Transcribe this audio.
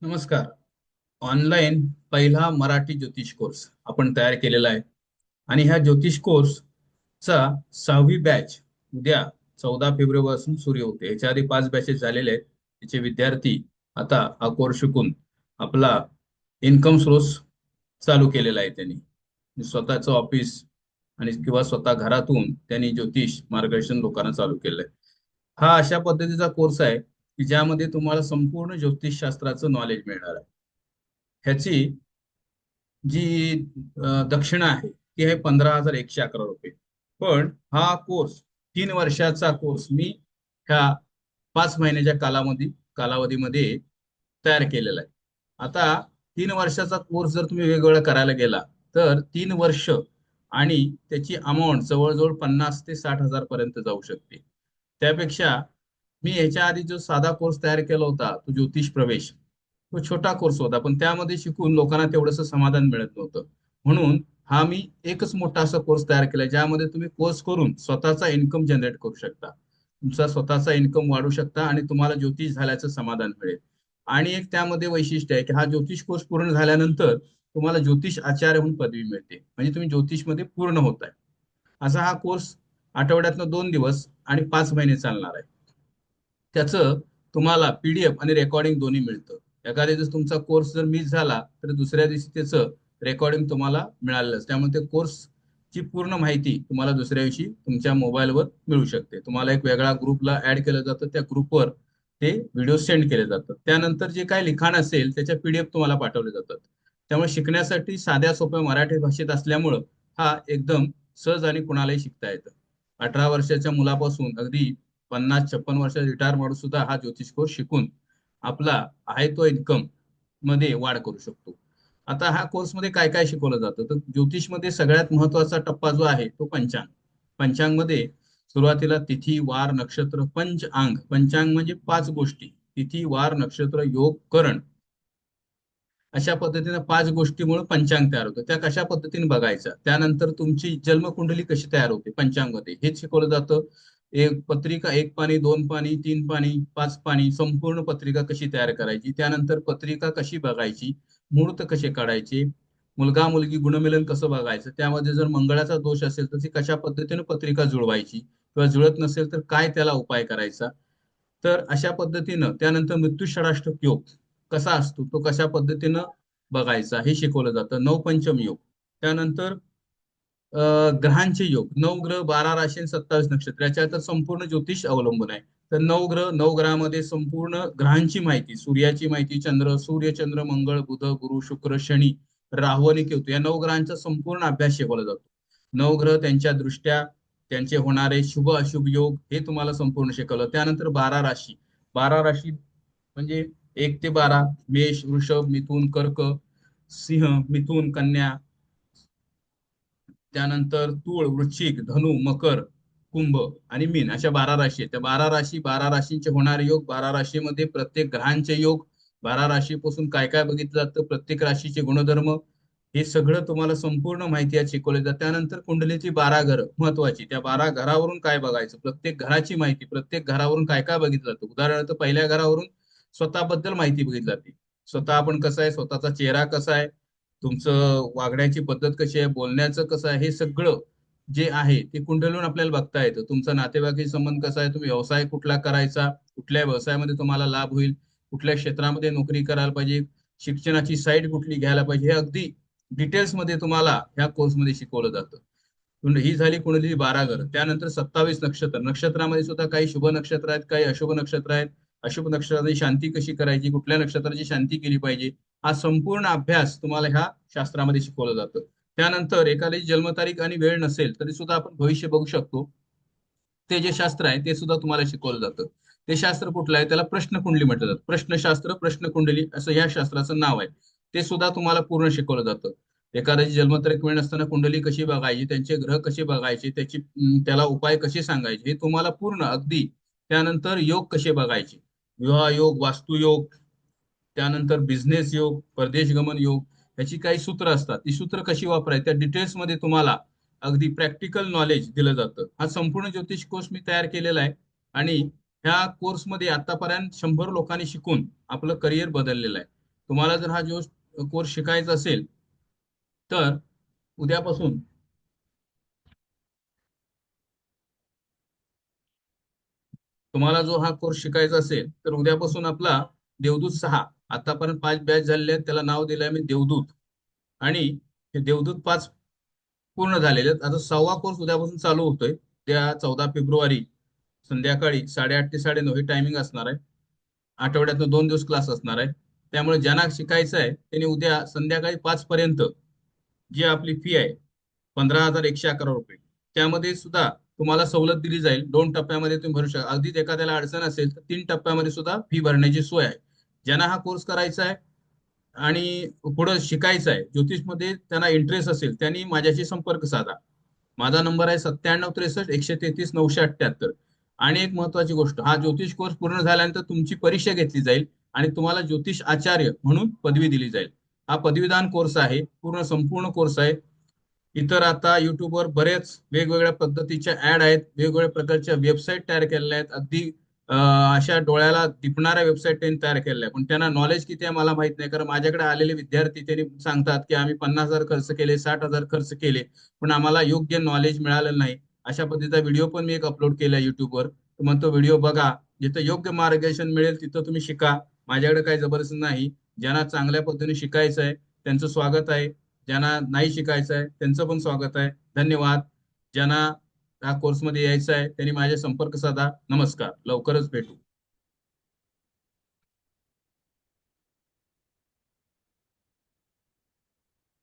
नमस्कार. ऑनलाईन पहिला मराठी ज्योतिष कोर्स आपण तयार केलेला आहे आणि ह्या ज्योतिष कोर्सचा 6वी बॅच उद्या 14 फेब्रुवारी पासून सुरू होते. याच्या आधी 5 बॅचेस झालेले आहेत. त्याचे विद्यार्थी आता हा कोर्स शिकून आपला इन्कम सोर्स चालू केलेला आहे. त्यांनी स्वतःचं ऑफिस आणि किंवा स्वतः घरातून त्यांनी ज्योतिष मार्गदर्शन लोकांना चालू केलंय. हा अशा पद्धतीचा कोर्स आहे की ज्यामध्ये तुम्हाला संपूर्ण ज्योतिषशास्त्राचं नॉलेज मिळणार आहे. ह्याची जी दक्षिणा आहे ती आहे 15,111 रुपये. पण हा कोर्स 3 वर्षाचा कोर्स मी ह्या 5 महिन्याच्या कालावधीमध्ये तयार केलेला आहे. आता 3 वर्षाचा कोर्स जर तुम्ही वेगवेगळा करायला गेला तर 3 वर्ष आणि त्याची अमाऊंट जवळजवळ 50 ते 60 हजार पर्यंत जाऊ शकते. त्यापेक्षा मी ह्याच्या आधी जो साधा कोर्स तयार केला होता तो ज्योतिष प्रवेश, तो छोटा कोर्स होता पण त्यामध्ये शिकून लोकांना तेवढंसं समाधान मिळत नव्हतं. म्हणून हा मी एकच मोठा असा कोर्स तयार केला ज्यामध्ये तुम्ही कोर्स करून स्वतःचा इन्कम जनरेट करू शकता, तुमचा स्वतःचा इन्कम वाढू शकता आणि तुम्हाला ज्योतिष झाल्याचं समाधान मिळेल. आणि एक त्यामध्ये वैशिष्ट्य आहे की हा ज्योतिष कोर्स पूर्ण झाल्यानंतर तुम्हाला ज्योतिष आचार्य म्हणून पदवी मिळते, म्हणजे तुम्ही ज्योतिषमध्ये पूर्ण होताय. असा हा कोर्स आठवड्यातनं 2 दिवस आणि 5 महिने चालणार आहे. त्याचं तुम्हाला पीडीएफ आणि रेकॉर्डिंग दोन्ही मिळतं. एखाद्या दिवस तुमचा कोर्स जर मिस झाला तर दुसऱ्या दिवशी त्याचं रेकॉर्डिंग तुम्हाला मिळालेलं, त्यामुळे ते कोर्सची पूर्ण माहिती तुम्हाला दुसऱ्या दिवशी तुमच्या मोबाईलवर मिळू शकते. तुम्हाला एक वेगळा ग्रुपला ऍड केलं जातं, त्या ग्रुपवर ते व्हिडिओ सेंड केले जातात. त्यानंतर जे काही लिखाण असेल त्याच्या पीडीएफ तुम्हाला पाठवले जातात. त्यामुळे शिकण्यासाठी साध्या सोप्या मराठी भाषेत असल्यामुळं हा एकदम सहज आणि कुणालाही शिकता येतं. 18 वर्षाच्या मुलापासून अगदी 50-56 वर्षाचा रिटायर माणूस सुद्धा हा ज्योतिष कोर्स शिकून आपला आहे तो इन्कम मध्ये वाढ करू शकतो. आता हा कोर्समध्ये काय काय शिकवलं जातं तर ज्योतिषमध्ये सगळ्यात महत्वाचा टप्पा जो आहे तो पंचांग. पंचांगमध्ये सुरुवातीला तिथी वार नक्षत्र पंचांग. पंचांग म्हणजे 5 गोष्टी: तिथी वार नक्षत्र योग करण. अशा पद्धतीने 5 गोष्टीमुळे पंचांग तयार होतं. त्या कशा पद्धतीने बघायच्या, त्यानंतर तुमची जन्मकुंडली कशी तयार होते पंचांगमध्ये हेच शिकवलं जातं. एक पत्रिका, 1 पानी, 2 पानी, 3 पानी, 5 पानी संपूर्ण पत्रिका कशी तयार करायची, त्यानंतर पत्रिका कशी बघायची, मुहूर्त कसे काढायचे, मुलगा मुलगी गुणमिलन कसं बघायचं, त्यामध्ये जर मंगळाचा दोष असेल तर ती कशा पद्धतीने पत्रिका जुळवायची, किंवा जुळत नसेल तर काय त्याला उपाय करायचा. तर अशा पद्धतीनं त्यानंतर मृत्यू षडाष्टक योग कसा असतो तो कशा पद्धतीनं बघायचा हे शिकवलं जातं. नवपंचम योग, त्यानंतर ग्रहांचे योग, 9 ग्रह, 12 राशी आणि 27 नक्षत्र याच्यावर तर संपूर्ण ज्योतिष अवलंबून आहे. तर 9 ग्रह, 9 ग्रहामध्ये संपूर्ण ग्रहांची माहिती, सूर्याची माहिती, सूर्य, चंद्र, मंगळ, बुध, गुरु, शुक्र, शनी, राहू आणि केतू या 9 ग्रहांचा संपूर्ण अभ्यास शिकवला जातो. 9 ग्रह, त्यांच्या दृष्ट्या, त्यांचे होणारे शुभ अशुभ योग हे तुम्हाला संपूर्ण शिकवलं. त्यानंतर 12 राशी. 12 राशी म्हणजे 1 ते 12: मेष, वृषभ, मिथुन, कर्क, सिंह, मिथुन, कन्या, त्यानंतर तूळ, वृश्चिक, धनु, मकर, कुंभ आणि मीन अशा 12 राशी आहेत. त्या 12 राशी, 12 राशींचे होणारे योग, 12 राशीमध्ये प्रत्येक ग्रहांचे योग, 12 राशीपासून काय काय बघितलं जातं, प्रत्येक राशीचे गुणधर्म, हे सगळं तुम्हाला संपूर्ण माहिती यात शिकवले जाते. त्यानंतर कुंडलीची 12 घरं महत्वाची, त्या 12 घरावरून काय बघायचं, प्रत्येक घराची माहिती, प्रत्येक घरावरून काय काय बघितलं जातं. उदाहरणार्थ पहिल्या घरावरून स्वतःबद्दल माहिती बघितली जाते. स्वतः आपण कसं आहे, स्वतःचा चेहरा कसा आहे, तुमचं वागण्याची पद्धत कशी आहे, बोलण्याचं कसं आहे, हे सगळं जे आहे ते कुंडलीवरून आपल्याला बघता येतं. तुमचा नातेवाईकाशी संबंध कसा आहे, तुम्ही व्यवसाय कुठला करायचा, कुठल्या व्यवसायामध्ये तुम्हाला लाभ होईल, कुठल्या क्षेत्रामध्ये नोकरी करायला पाहिजे, शिक्षणाची साईट कुठली घ्यायला पाहिजे, हे अगदी डिटेल्समध्ये तुम्हाला ह्या कोर्समध्ये शिकवलं जातं. ही झाली कुंडली 12 घर. त्यानंतर 27 नक्षत्र. नक्षत्रामध्ये सुद्धा काही शुभ नक्षत्र आहेत, काही अशुभ नक्षत्र आहेत. अशुभ नक्षत्राची शांती कशी करायची, कुठल्या नक्षत्राची शांती केली पाहिजे, हा संपूर्ण अभ्यास तुम्हाला ह्या शास्त्रामध्ये शिकवलं जातं. त्यानंतर एखाद्याची जन्मतारीख आणि वेळ नसेल तरी सुद्धा आपण भविष्य बघू शकतो. ते जे शास्त्र आहे ते सुद्धा तुम्हाला शिकवलं जातं. ते शास्त्र कुठलं आहे, त्याला प्रश्नकुंडली म्हटलं जातं. प्रश्नशास्त्र, प्रश्नकुंडली असं या शास्त्राचं नाव आहे. ते सुद्धा तुम्हाला पूर्ण शिकवलं जातं. एखाद्याची जन्मतारीख वेळ नसताना कुंडली कशी बघायची, त्यांचे ग्रह कसे बघायचे, त्याला उपाय कसे सांगायचे हे तुम्हाला पूर्ण अगदी. त्यानंतर योग कसे बघायचे, विवाह योग, वास्तू योग, त्यानंतर बिझनेस योग, परदेश गमन योग, याची काही सूत्र असतात, ती सूत्र कशी वापरायची त्या डिटेल्समध्ये तुम्हाला अगदी प्रॅक्टिकल नॉलेज दिलं जातं. हा संपूर्ण ज्योतिष कोर्स मी तयार केलेला आहे आणि ह्या कोर्समध्ये आतापर्यंत 100 लोकांनी शिकून आपलं करिअर बदललेलं आहे. तुम्हाला जर हा जो कोर्स शिकायचा असेल तर उद्यापासून तुम्हाला जो हा कोर्स शिकायचा असेल तर उद्यापासून आपला देवदूत 6, आतापर्यंत 5 बॅच झालेले आहेत, त्याला नाव दिलंय मी देवदूत. आणि हे देवदूत 5 पूर्ण झालेले आहेत. आता 6वा कोर्स उद्यापासून चालू होतोय. त्या 14 फेब्रुवारी संध्याकाळी 8:30 ते 9:30 ही टायमिंग असणार आहे. आठवड्यातून 2 दिवस क्लास असणार आहे. त्यामुळे ज्यांना शिकायचं आहे त्यांनी उद्या संध्याकाळी 5 पर्यंत जी आपली फी आहे 15,111 रुपये, त्यामध्ये सुद्धा तुम्हाला सवलत दिली जाईल. 2 टप्प्यामध्ये तुम्ही भरू शकता. अगदीच एखाद्याला अडचण असेल तर 3 टप्प्यामध्ये सुद्धा फी भरण्याची सोय आहे. ज्यांना हा कोर्स करायचा आहे आणि पुढे शिकायचं आहे, ज्योतिषमध्ये त्यांना इंटरेस्ट असेल, त्यांनी माझ्याशी संपर्क साधा. माझा नंबर आहे 9763 133 978. आणि एक महत्वाची गोष्ट, हा ज्योतिष कोर्स पूर्ण झाल्यानंतर तुमची परीक्षा घेतली जाईल आणि तुम्हाला ज्योतिष आचार्य म्हणून पदवी दिली जाईल. हा पदवीदान कोर्स आहे, पूर्ण संपूर्ण कोर्स आहे. इतर आता युट्यूबवर बरेच वेगवेगळ्या पद्धतीच्या ऍड आहेत, वेगवेगळ्या प्रकारच्या वेबसाईट तयार केलेल्या आहेत. अगदी अशा डोळ्याला दिपणाऱ्या वेबसाईट त्यांनी तयार केलेल्या आहे, पण त्यांना नॉलेज किती आहे मला माहित नाही. कारण माझ्याकडे आलेले विद्यार्थी त्यांनी सांगतात की आम्ही 50,000 खर्च केले, 60,000 खर्च केले, पण आम्हाला योग्य नॉलेज मिळालं नाही. अशा पद्धतीचा व्हिडिओ पण मी एक अपलोड केला युट्यूबवर. मग तो व्हिडिओ बघा. जिथं योग्य मार्गदर्शन मिळेल तिथं तुम्ही शिका. माझ्याकडे काही जबरदस्ती नाही. ज्यांना चांगल्या पद्धतीने शिकायचं आहे त्यांचं स्वागत आहे. ज्यांना नाही शिकायचं आहे त्यांचं पण स्वागत आहे. धन्यवाद. ज्यांना या कोर्समध्ये यायचं आहे त्यांनी माझे संपर्क साधा. नमस्कार, लवकरच भेटू.